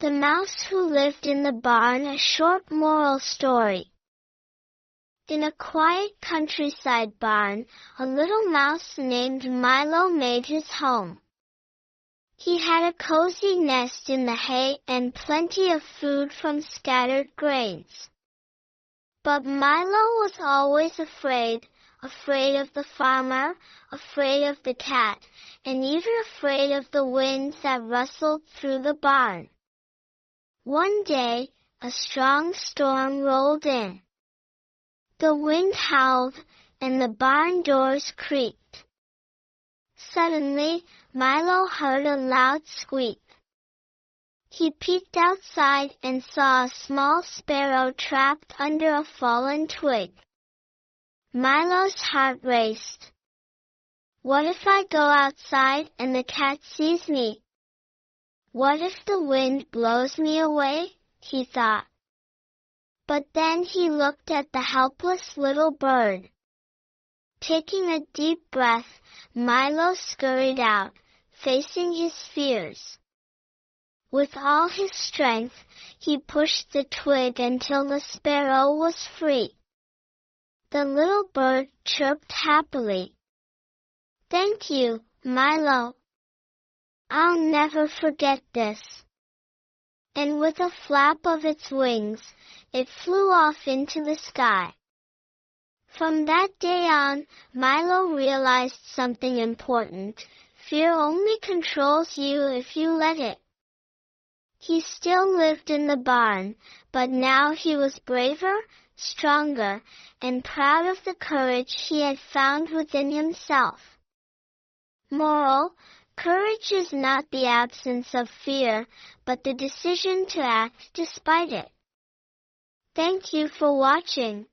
The Mouse Who Lived in the Barn. A short moral story. In a quiet countryside barn, a little mouse named Milo made his home. He had a cozy nest in the hay and plenty of food from scattered grains. But Milo was always afraid of the farmer, afraid of the cat, and even afraid of the winds that rustled through the barn. One day, a strong storm rolled in. The wind howled, and the barn doors creaked. Suddenly, Milo heard a loud squeak. He peeked outside and saw a small sparrow trapped under a fallen twig. Milo's heart raced. What if I go outside and the cat sees me? What if the wind blows me away? He thought. But then he looked at the helpless little bird. Taking a deep breath, Milo scurried out, facing his fears. With all his strength, he pushed the twig until the sparrow was free. The little bird chirped happily. "Thank you, Milo. I'll never forget this." And with a flap of its wings, it flew off into the sky. From that day on, Milo realized something important. Fear only controls you if you let it. He still lived in the barn, but now he was braver, stronger, and proud of the courage he had found within himself. Moral: courage is not the absence of fear, but the decision to act despite it. Thank you for watching.